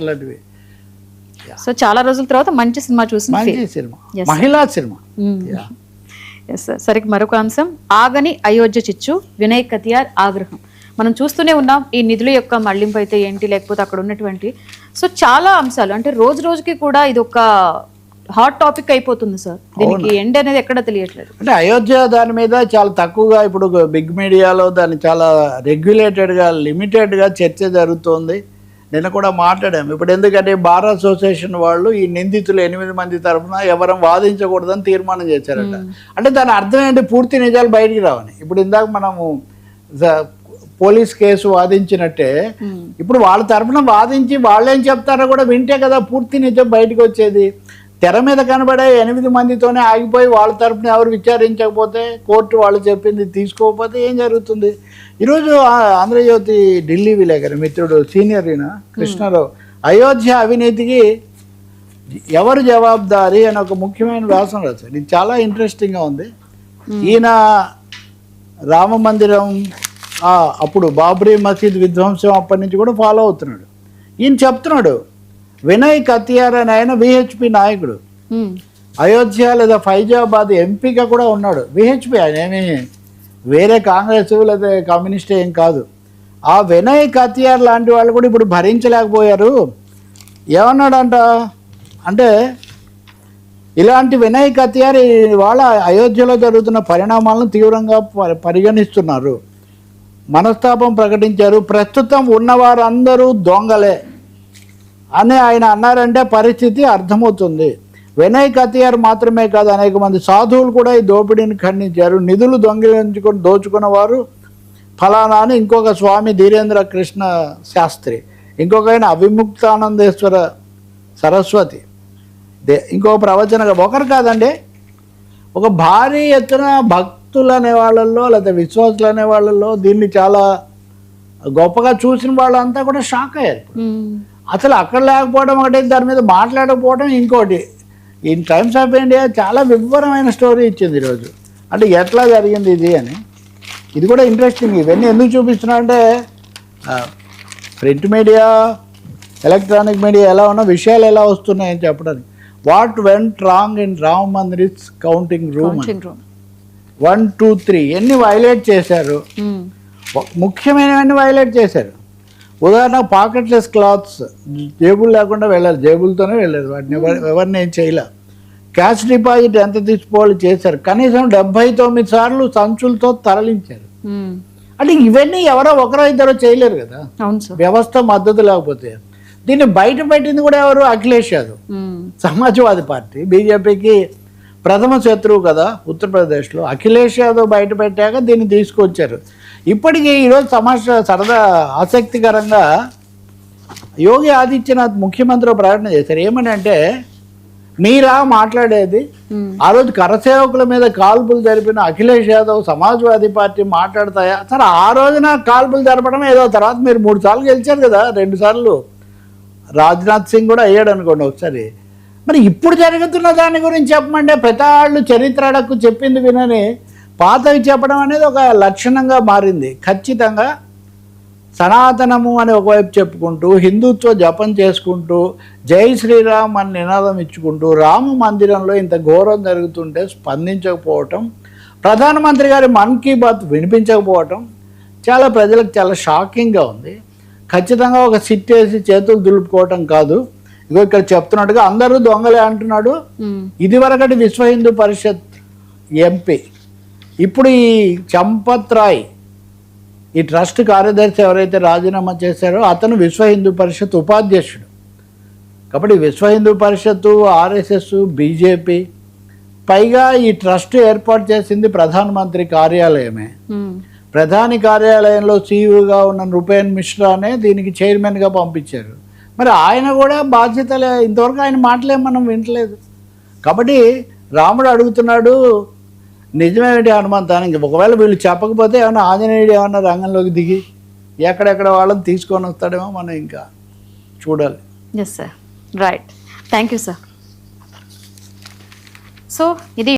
అలాంటివి. సో చాలా రోజుల తర్వాత మంచి సినిమా చూసిన మంచి సినిమా, మహిళా సినిమా. సరే, మరొక అంశం, ఆగని అయోధ్య చిచ్చు, వినయ్ కతియార్ ఆగ్రహం. మనం చూస్తూనే ఉన్నాం ఈ నిధుల యొక్క మళ్లింపు అయితే ఏంటి, లేకపోతే అక్కడ ఉన్నటువంటి సో చాలా అంశాలు, అంటే రోజు రోజుకి కూడా ఇది ఒక హాట్ టాపిక్ అయిపోతుంది సార్. దీనికి ఎండ్ అనేది ఎక్కడ తెలియట్లేదు. అంటే అయోధ్య దాని మీద చాలా తక్కువగా ఇప్పుడు బిగ్ మీడియాలో దాన్ని చాలా రెగ్యులేటెడ్గా లిమిటెడ్గా చర్చ జరుగుతోంది. నిన్న కూడా మాట్లాడాము. ఇప్పుడు ఎందుకంటే బార్ అసోసియేషన్ వాళ్ళు ఈ నిందితులు 8 మంది తరఫున ఎవరం వాదించకూడదని తీర్మానం చేశారట. అంటే దాని అర్థం ఏంటి, పూర్తి నిజాలు బయటికి రావని. ఇప్పుడు ఇందాక మనము పోలీస్ కేసు వాదించినట్టే ఇప్పుడు వాళ్ళ తరఫున వాదించి వాళ్ళేం చెప్తారో కూడా వింటే కదా పూర్తి నిజం బయటకు వచ్చేది. తెర మీద కనబడే 8 మందితోనే ఆగిపోయి వాళ్ళ తరఫున ఎవరు విచారించకపోతే, కోర్టు వాళ్ళు చెప్పింది తీసుకోకపోతే ఏం జరుగుతుంది? ఈరోజు ఆంధ్రజ్యోతి ఢిల్లీ విలేకరి మిత్రుడు సీనియర్ కృష్ణారావు అయోధ్య అవినీతికి ఎవరు జవాబుదారీ అని ఒక ముఖ్యమైన వ్యాసం రాశారు. ఇది చాలా ఇంట్రెస్టింగ్గా ఉంది. ఈయన రామ మందిరం అప్పుడు బాబ్రీ మసీద్ విధ్వంసం అప్పటి నుంచి కూడా ఫాలో అవుతున్నాడు. ఈయన చెప్తున్నాడు, వినయ్ కతియార్ అని ఆయన విహెచ్పి నాయకుడు, అయోధ్య లేదా ఫైజాబాద్ ఎంపీగా కూడా ఉన్నాడు. విహెచ్పి ఆయన ఏమి వేరే కాంగ్రెస్ లేదా కమ్యూనిస్ట్ ఏం కాదు. ఆ వినయ్ కతియార్ లాంటి వాళ్ళు కూడా ఇప్పుడు భరించలేకపోయారు. ఏమన్నాడంట అంటే, ఇలాంటి వినయ్ కతియార్ వాళ్ళ అయోధ్యలో జరుగుతున్న పరిణామాలను తీవ్రంగా పరిగణిస్తున్నారు, మనస్తాపం ప్రకటించారు. ప్రస్తుతం ఉన్నవారందరూ దొంగలే అని ఆయన అన్నారంటే పరిస్థితి అర్థమవుతుంది. వినయ్ కతియార్ మాత్రమే కాదు, అనేక మంది సాధువులు కూడా ఈ దోపిడీని ఖండించారు. నిధులు దొంగిలించుకొని దోచుకున్న వారు ఫలానా అని ఇంకొక స్వామి ధీరేంద్ర కృష్ణ శాస్త్రి, ఇంకొక ఆయన అవిముక్తానందేశ్వర సరస్వతి, ఇంకొక ప్రవచన, ఒకరు కాదండి, ఒక భారీ ఎత్తున భక్తులు అనే వాళ్ళల్లో లేదా విశ్వాసులు అనే వాళ్ళల్లో దీన్ని చాలా గొప్పగా చూసిన వాళ్ళంతా కూడా షాక్ అయ్యారు. అసలు అక్కడ లేకపోవడం ఒకటి, దాని మీద మాట్లాడకపోవడం ఇంకోటి. ఈ టైమ్స్ ఆఫ్ ఇండియా చాలా వివరమైన స్టోరీ ఇచ్చింది ఈరోజు, అంటే ఎట్లా జరిగింది ఇది అని. ఇది కూడా ఇంట్రెస్టింగ్. ఇవన్నీ ఎందుకు చూపిస్తున్నా అంటే, ప్రింట్ మీడియా ఎలక్ట్రానిక్ మీడియా ఎలా ఉన్న విషయాలు ఎలా వస్తున్నాయని చెప్పడానికి. What went wrong in Rama Mandir counting room 1, 2, 3 ఎన్ని వైలేట్ చేశారు, ముఖ్యమైనవన్నీ వైలేట్ చేశారు. ఉదాహరణ పాకెట్లెస్ క్లాత్స్, జేబులు లేకుండా వెళ్ళారు, జేబులతోనే వెళ్ళారు, వాటిని ఎవరిని ఏం చేయలే. క్యాష్ డిపాజిట్ ఎంత తీసుకోవాలి చేశారు, కనీసం 79 సార్లు సంచులతో తరలించారు. అంటే ఇవన్నీ ఎవరో ఒకరో ఇద్దరో చేయలేరు కదా, వ్యవస్థ మద్దతు లేకపోతే. దీన్ని బయట పెట్టింది కూడా ఎవరు, అఖిలేష్ యాదవ్, సమాజ్వాదీ పార్టీ, బీజేపీకి ప్రథమ శత్రువు కదా ఉత్తరప్రదేశ్లో. అఖిలేష్ యాదవ్ బయట పెట్టాక దీన్ని తీసుకొచ్చారు. ఇప్పటికీ ఈరోజు సరదా ఆసక్తికరంగా యోగి ఆదిత్యనాథ్ ముఖ్యమంత్రి ప్రకటన చేశారు. ఏమని అంటే, మీరా మాట్లాడేది, ఆ రోజు కరసేవకుల మీద కాల్పులు జరిపిన అఖిలేష్ యాదవ్ సమాజ్వాదీ పార్టీ మాట్లాడతాయా? సరే, ఆ రోజున కాల్పులు జరపడం ఏదో, తర్వాత మీరు 3 సార్లు గెలిచారు కదా, 2 సార్లు రాజ్నాథ్ సింగ్ కూడా అయ్యాడు అనుకోండి ఒకసారి. మరి ఇప్పుడు జరుగుతున్న దాని గురించి చెప్పమంటే ప్రతి వాళ్ళు చరిత్ర అడక్కు చెప్పింది వినని పాతవి చెప్పడం అనేది ఒక లక్షణంగా మారింది. ఖచ్చితంగా సనాతనము అని ఒకవైపు చెప్పుకుంటూ, హిందుత్వ జపం చేసుకుంటూ, జై శ్రీరామ్ అని నినాదం ఇచ్చుకుంటూ, రామ మందిరంలో ఇంత ఘోరం జరుగుతుంటే స్పందించకపోవటం, ప్రధానమంత్రి గారి మన్ కీ బాత్ వినిపించకపోవటం చాలా ప్రజలకు చాలా షాకింగ్గా ఉంది. ఖచ్చితంగా ఒక సిట్ వేసి చేతులు దులుపుకోవటం కాదు. ఇగో ఇక్కడ చెప్తున్నట్టుగా అందరూ దొంగలే అంటున్నాడు. ఇదివరకటి విశ్వ హిందూ పరిషత్ ఎంపీ, ఇప్పుడు ఈ చంపత్ రాయ్, ఈ ట్రస్ట్ కార్యదర్శి ఎవరైతే రాజీనామా చేశారో అతను విశ్వ హిందూ పరిషత్ ఉపాధ్యక్షుడు. కాబట్టి విశ్వ హిందూ పరిషత్తు, ఆర్ఎస్ఎస్, బీజేపీ, పైగా ఈ ట్రస్ట్ ఏర్పాటు చేసింది ప్రధానమంత్రి కార్యాలయమే. ప్రధాని కార్యాలయంలో సీఈఓగా ఉన్న నృపేన్ మిశ్రానే దీనికి చైర్మన్గా పంపించారు. మరి ఆయన కూడా బాధ్యతలే, ఇంతవరకు ఆయన మాటలే మనం వింటలేదు. కాబట్టి రాముడు అడుగుతున్నాడు, నిజమేమిటి హనుమంతానికి? ఒకవేళ వీళ్ళు చెప్పకపోతే ఏమన్నా ఆంజనేయుడు ఏమన్నా రంగంలోకి దిగి ఎక్కడెక్కడ వాళ్ళని తీసుకొని వస్తాడేమో మనం ఇంకా చూడాలి. Yes sir, right, thank you sir. So ఇది